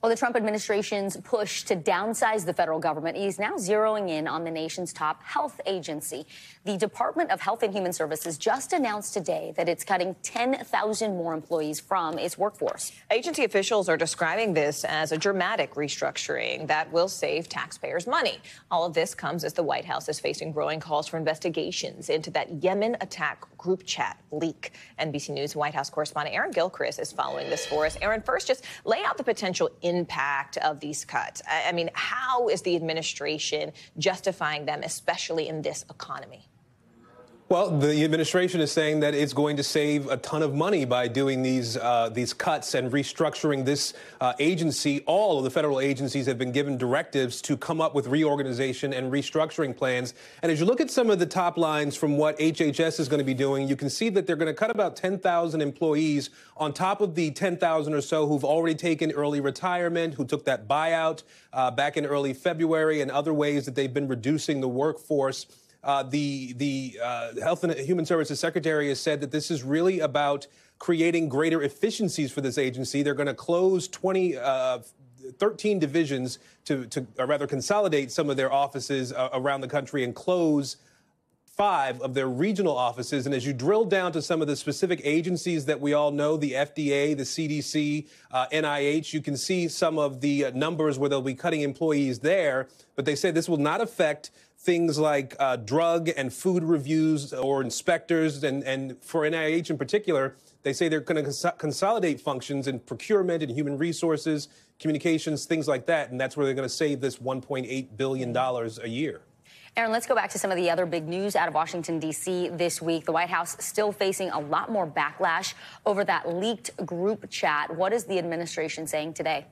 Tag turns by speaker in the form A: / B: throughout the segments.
A: Well, the Trump administration's push to downsize the federal government is now zeroing in on the nation's top health agency. The Department of Health and Human Services just announced today that it's cutting 10,000 more employees from its workforce.
B: Agency officials are describing this as a dramatic restructuring that will save taxpayers money. All of this comes as the White House is facing growing calls for investigations into that Yemen attack group chat leak. NBC News White House correspondent Aaron Gilchrist is following this for us. Aaron, first, just lay out the potential impact of these cuts. I mean, how is the administration justifying them, especially in this economy?
C: Well, the administration is saying that it's going to save a ton of money by doing these cuts and restructuring this agency. All of the federal agencies have been given directives to come up with reorganization and restructuring plans. And as you look at some of the top lines from what HHS is going to be doing, you can see that they're going to cut about 10,000 employees on top of the 10,000 or so who've already taken early retirement, who took that buyout back in early February, and other ways that they've been reducing the workforce. The Health and Human Services Secretary has said that this is really about creating greater efficiencies for this agency. They're going to close 13 divisions or rather consolidate some of their offices around the country and close 5 of their regional offices. And as you drill down to some of the specific agencies that we all know, the FDA, the CDC, NIH, you can see some of the numbers where they'll be cutting employees there. But they say this will not affect things like drug and food reviews or inspectors. And for NIH in particular, they say they're going to consolidate functions in procurement and human resources, communications, things like that. And that's where they're going to save this $1.8 billion a year.
A: Aaron, let's go back to some of the other big news out of Washington, D.C. this week. The White House still facing a lot more backlash over that leaked group chat. What is the administration saying today?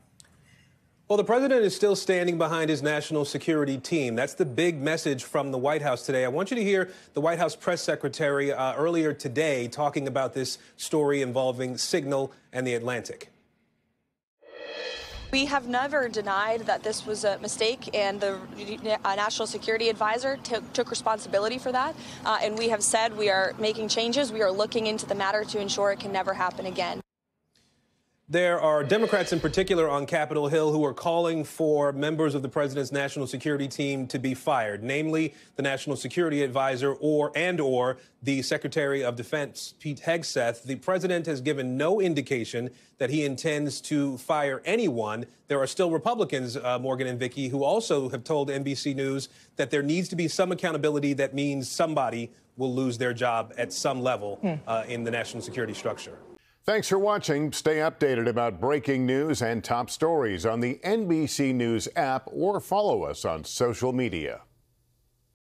C: Well, the president is still standing behind his national security team. That's the big message from the White House today. I want you to hear the White House press secretary earlier today talking about this story involving Signal and The Atlantic.
D: We have never denied that this was a mistake, and the National Security Advisor took responsibility for that. And we have said we are making changes. We are looking into the matter to ensure it can never happen again.
C: There are Democrats in particular on Capitol Hill who are calling for members of the president's national security team to be fired, namely the National Security Advisor or the Secretary of Defense, Pete Hegseth. The president has given no indication that he intends to fire anyone. There are still Republicans, Morgan and Vicky, who also have told NBC News that there needs to be some accountability. That means somebody will lose their job at some level in the national security structure.
E: Thanks for watching. Stay updated about breaking news and top stories on the NBC News app or follow us on social media.